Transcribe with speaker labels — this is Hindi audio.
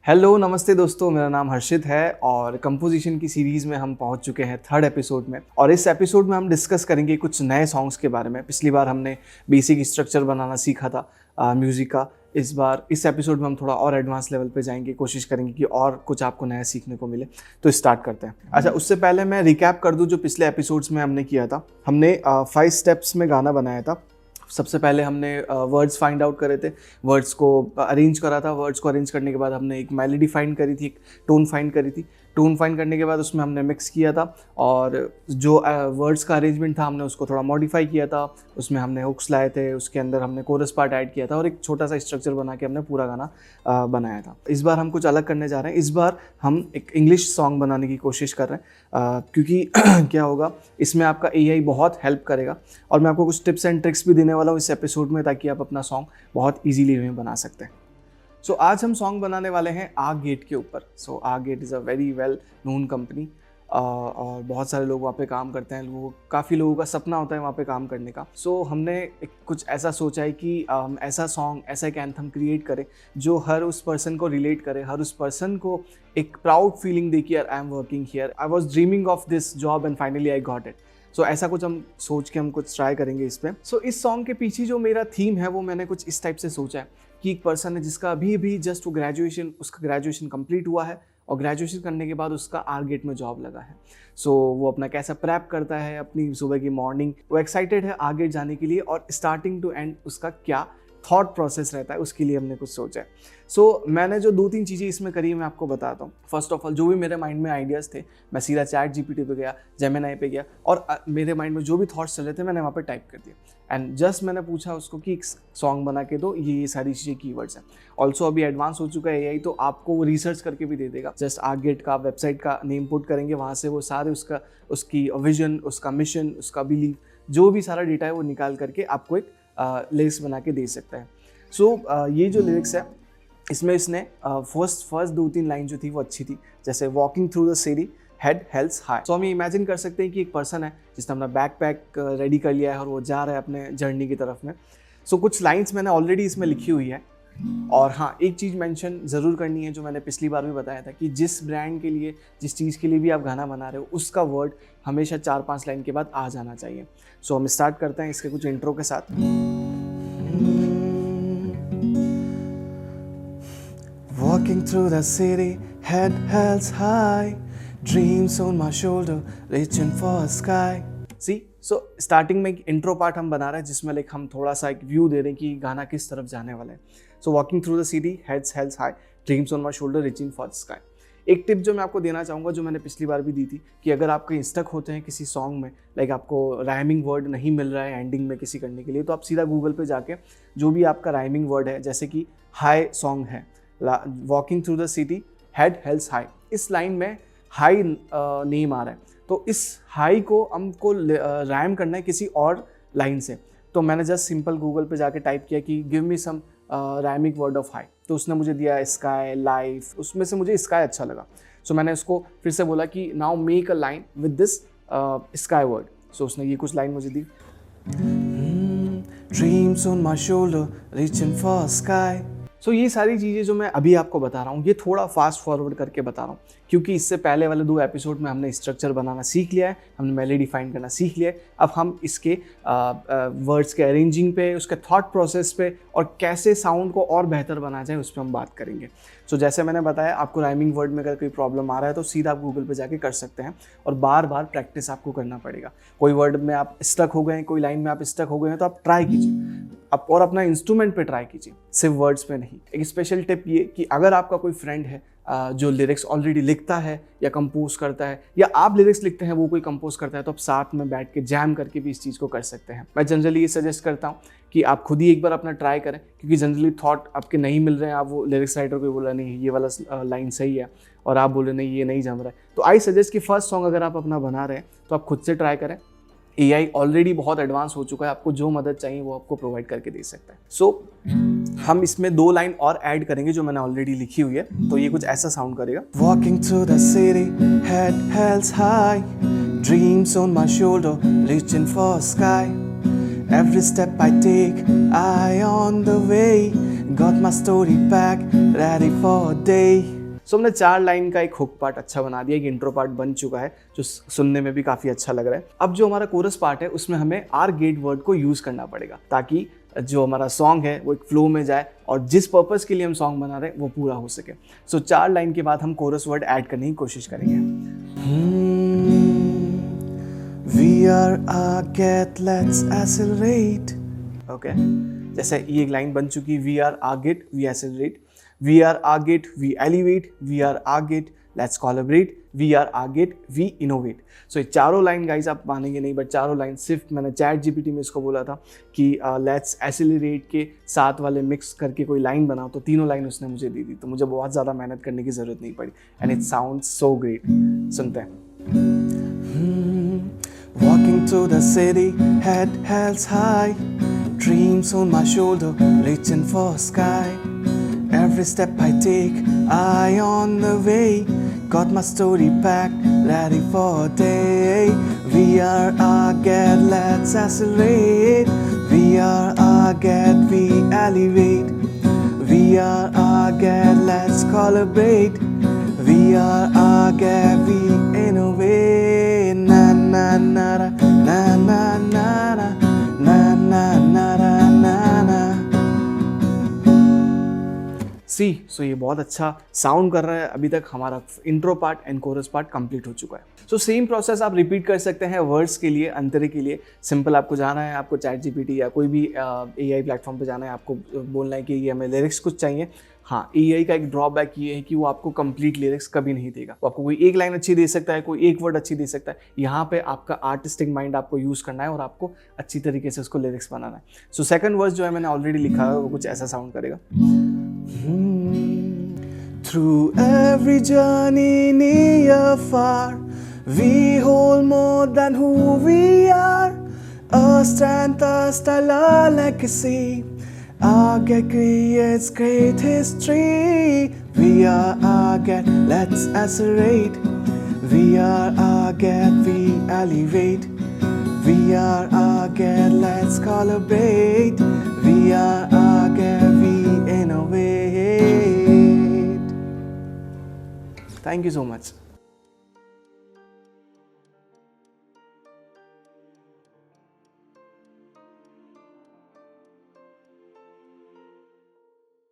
Speaker 1: हेलो नमस्ते दोस्तों, मेरा नाम हर्षित है और कंपोजिशन की सीरीज़ में हम पहुंच चुके हैं थर्ड एपिसोड में। और इस एपिसोड में हम डिस्कस करेंगे कुछ नए सॉन्ग्स के बारे में। पिछली बार हमने बेसिक स्ट्रक्चर बनाना सीखा था म्यूज़िक का। इस बार इस एपिसोड में हम थोड़ा और एडवांस लेवल पे जाएंगे, कोशिश करेंगे कि और कुछ आपको नया सीखने को मिले। तो स्टार्ट करते हैं। अच्छा, उससे पहले मैं रिकैप कर दूं जो पिछले एपिसोड्स में हमने किया था। हमने 5 स्टेप्स में गाना बनाया था। सबसे पहले हमने वर्ड्स फाइंड आउट करे थे, वर्ड्स को अरेंज करा था। वर्ड्स को अरेंज करने के बाद हमने एक मेलोडी फाइंड करी थी, एक टोन फाइंड करी थी। टोन फाइंड करने के बाद उसमें हमने मिक्स किया था और जो वर्ड्स का अरेंजमेंट था हमने उसको थोड़ा मॉडिफाई किया था। उसमें हमने हुक्स लाए थे, उसके अंदर हमने कोरस पार्ट ऐड किया था और एक छोटा सा स्ट्रक्चर बना के हमने पूरा गाना बनाया था। इस बार हम कुछ अलग करने जा रहे हैं। इस बार हम एक इंग्लिश सॉन्ग बनाने की कोशिश कर रहे हैं क्योंकि क्या होगा, इसमें आपका एआई बहुत हेल्प करेगा और मैं आपको कुछ टिप्स एंड ट्रिक्स भी देने वाला हूँ इस एपिसोड में, ताकि आप अपना सॉन्ग बहुत ईजीली में बना सकते हैं। सो आज हम सॉन्ग बनाने वाले हैं आग गेट के ऊपर। सो आग गेट is a very well known company और बहुत सारे लोग वहाँ पे काम करते हैं। काफ़ी लोगों का सपना होता है वहाँ पे काम करने का। सो हमने कुछ ऐसा सोचा है कि ऐसा सॉन्ग, ऐसा एक एंथम क्रिएट करें जो हर उस पर्सन को रिलेट करे, हर उस पर्सन को एक प्राउड फीलिंग दे कि यार I am working here, I was dreaming of this job and finally I got it. So ऐसा कुछ हम सोच के हम कुछ ट्राई करेंगे इस पर। सो इस सॉन्ग के पीछे जो मेरा थीम है वो मैंने कुछ इस टाइप से सोचा है कि एक पर्सन है जिसका अभी जस्ट वो उसका ग्रेजुएशन कंप्लीट हुआ है और ग्रेजुएशन करने के बाद उसका आर गेट में जॉब लगा है। सो वो अपना कैसा प्रेप करता है अपनी सुबह की मॉर्निंग, वो एक्साइटेड है आर गेट जाने के लिए और स्टार्टिंग टू एंड उसका क्या थॉट प्रोसेस रहता है, उसके लिए हमने कुछ सोचा है। सो मैंने जो 2-3 चीज़ें इसमें करी है मैं आपको बताता हूँ। फर्स्ट ऑफ ऑल, जो भी मेरे माइंड में आइडियाज़ थे मैं सीधा चैट जीपीटी पे गया, जेमिनी पे गया और मेरे माइंड में जो भी थॉट्स चल रहे थे मैंने वहाँ पे टाइप कर दिया एंड जस्ट मैंने पूछा उसको कि एक सॉन्ग बना के दो, ये सारी चीज़ें कीवर्ड्स हैं। ऑल्सो अभी एडवांस हो चुका है एआई, तो आपको वो रिसर्च करके भी दे देगा। जस्ट आर्गेट का वेबसाइट का नेम पुट करेंगे, वहाँ से वो सारे उसकी विजन, उसका मिशन, उसका बिलीव, जो भी सारा डेटा है वो निकाल करके आपको एक लिरिक्स बना के दे सकता है। सो ये जो लिरिक्स है इसमें इसने फर्स्ट 2-3 लाइन जो थी वो अच्छी थी, जैसे walking through the city head held high. So हम इमेजिन कर सकते हैं कि एक पर्सन है जिसने अपना बैकपैक रेडी कर लिया है और वो जा रहा है अपने जर्नी की तरफ में। सो कुछ लाइंस मैंने ऑलरेडी इसमें लिखी हुई है और हाँ, एक चीज़ मेंशन ज़रूर करनी है जो मैंने पिछली बार भी बताया था कि जिस ब्रांड के लिए, जिस चीज़ के लिए भी आप गाना बना रहे हो उसका वर्ड हमेशा 4-5 लाइन के बाद आ जाना चाहिए। सो हम स्टार्ट करते हैं इसके कुछ इंट्रो के साथ। Walking through the city, head held high, dreams on my shoulder, reaching for the sky. See, so starting में एक इंट्रो पार्ट हम बना रहे हैं जिसमें लाइक हम थोड़ा सा एक व्यू दे रहे हैं कि गाना किस तरफ जाने वाला है। So walking through the city, heads held high, dreams on my shoulder, reaching for the sky. एक टिप जो मैं आपको देना चाहूँगा, जो मैंने पिछली बार भी दी थी, कि अगर आप कहीं स्टक होते हैं किसी सॉन्ग में, लाइक आपको राइमिंग वर्ड नहीं मिल रहा है एंडिंग में किसी करने के लिए, तो आप सीधा गूगल पे जाके जो भी आपका राइमिंग वर्ड है, जैसे कि हाई सॉन्ग है, walking through the city head held high, इस लाइन में हाई नेम आ रहा है, तो इस हाई को हमको राइम करना है किसी और लाइन से। तो मैंने जस्ट सिंपल गूगल पे जाके टाइप किया कि give me some rhyming word of high, तो उसने मुझे दिया स्काई, लाइफ, उसमें से मुझे स्काई अच्छा लगा। सो मैंने उसको फिर से बोला कि now make a line with this sky word. So उसने ये कुछ लाइन मुझे दी, dreams on my shoulder reaching for sky. So ये सारी चीज़ें जो मैं अभी आपको बता रहा हूँ ये थोड़ा फास्ट फॉरवर्ड करके बता रहा हूँ क्योंकि इससे पहले वाले 2 एपिसोड में हमने स्ट्रक्चर बनाना सीख लिया है, हमने मेलोडी फाइंड करना सीख लिया है। अब हम इसके वर्ड्स के अरेंजिंग पे, उसके थॉट प्रोसेस पे और कैसे साउंड को और बेहतर बनाया जाए उस पर हम बात करेंगे। सो जैसे मैंने बताया, आपको राइमिंग वर्ड में अगर कोई प्रॉब्लम आ रहा है तो सीधा आप गूगल पे जाके कर सकते हैं और बार बार प्रैक्टिस आपको करना पड़ेगा। कोई वर्ड में आप स्टक हो गए हैं, कोई लाइन में आप स्टक हो गए हैं, तो आप ट्राई कीजिए आप और अपना इंस्ट्रूमेंट पे ट्राई कीजिए, सिर्फ वर्ड्स पे नहीं। एक स्पेशल टिप ये कि अगर आपका कोई फ्रेंड है जो लिरिक्स ऑलरेडी लिखता है या कंपोज करता है, या आप लिरिक्स लिखते हैं वो कोई कंपोज करता है, तो आप साथ में बैठ के जैम करके भी इस चीज़ को कर सकते हैं। मैं जनरली ये सजेस्ट करता हूँ कि आप खुद ही एक बार अपना ट्राई करें, क्योंकि जनरली थॉट आपके नहीं मिल रहे हैं, आप वो लिरिक्स राइटर को बोला नहीं ये वाला लाइन सही है और आप बोले नहीं ये नहीं जम रहा है, तो आई सजेस्ट कि फर्स्ट सॉन्ग अगर आप अपना बना रहे हैं तो आप खुद से ट्राई करें। एआई ऑलरेडी बहुत एडवांस हो चुका है, आपको जो मदद चाहिए वो आपको प्रोवाइड करके दे सकता है। सो हम इसमें 2 लाइन और ऐड करेंगे जो मैंने ऑलरेडी लिखी हुई है, तो ये कुछ ऐसा साउंड करेगा, walking through the city head held high, dreams on my shoulder reaching for sky, every step I take I on the way, got my story back ready for day. So हमने 4 लाइन का एक हुक पार्ट अच्छा बना दिया, एक इंट्रो पार्ट बन चुका है जो सुनने में भी काफ़ी अच्छा लग रहा है। अब जो हमारा कोरस पार्ट है उसमें हमें आर गेट वर्ड को यूज़ करना पड़ेगा ताकि जो हमारा सॉन्ग है वो एक फ्लो में जाए और जिस पर्पस के लिए हम सॉन्ग बना रहे हैं वो पूरा हो सके। सो 4 लाइन के बाद हम कोरस वर्ड ऐड करने की कोशिश करेंगे। We are a get, let's accelerate. Okay, जैसे ये एक लाइन बन चुकी, we are a gate we accelerate, we are a gate we elevate, we are a gate let's collaborate, we are a gate we innovate. So ये चारों लाइन गाइस आप मानेंगे नहीं बट चारों लाइन सिर्फ मैंने चैट जीपीटी में इसको बोला था कि लेट्स एक्सेलरेट के साथ वाले मिक्स करके कोई लाइन बनाओ, तो तीनों लाइन उसने मुझे दी थी, तो मुझे बहुत ज़्यादा मेहनत करने की ज़रूरत नहीं पड़ी and it sounds so great. सुनते हैं। Walking through the city, head held high, dreams on my shoulder, reaching for sky. Every step I take, eye on the way, got my story packed, ready for a day. We are a get, let's accelerate. We are a get, we elevate. We are a get, let's collaborate. We are a get, we innovate. Na na na na na na na na na na na na। सो ये बहुत अच्छा साउंड कर रहा है। अभी तक हमारा intro part and coarse part complete हो चुका है। सो सेम प्रोसेस आप रिपीट कर सकते हैं वर्ड्स के लिए, अंतरे के लिए। सिंपल आपको जाना है, आपको चैट जीपीटी या कोई भी एआई प्लेटफॉर्म पे जाना है, आपको बोलना है कि ये हमें लिरिक्स कुछ चाहिए। हाँ, एआई का एक ड्रॉबैक ये है कि वो आपको कंप्लीट लिरिक्स कभी नहीं देगा। वो आपको कोई एक लाइन अच्छी दे सकता है, कोई एक वर्ड अच्छी दे सकता है। यहाँ पे आपका आर्टिस्टिक माइंड आपको यूज़ करना है और आपको अच्छी तरीके से उसको लिरिक्स बनाना है। सो सेकंड वर्स जो है मैंने ऑलरेडी लिखा है वो कुछ ऐसा साउंड करेगा। Through every journey near far, we hold more than who we are. A strength, a style, a legacy. Our get creates great history. We are our get, let's accelerate. We are our get, we elevate. We are our get, let's collaborate. We are our get, we innovate. Thank you so much.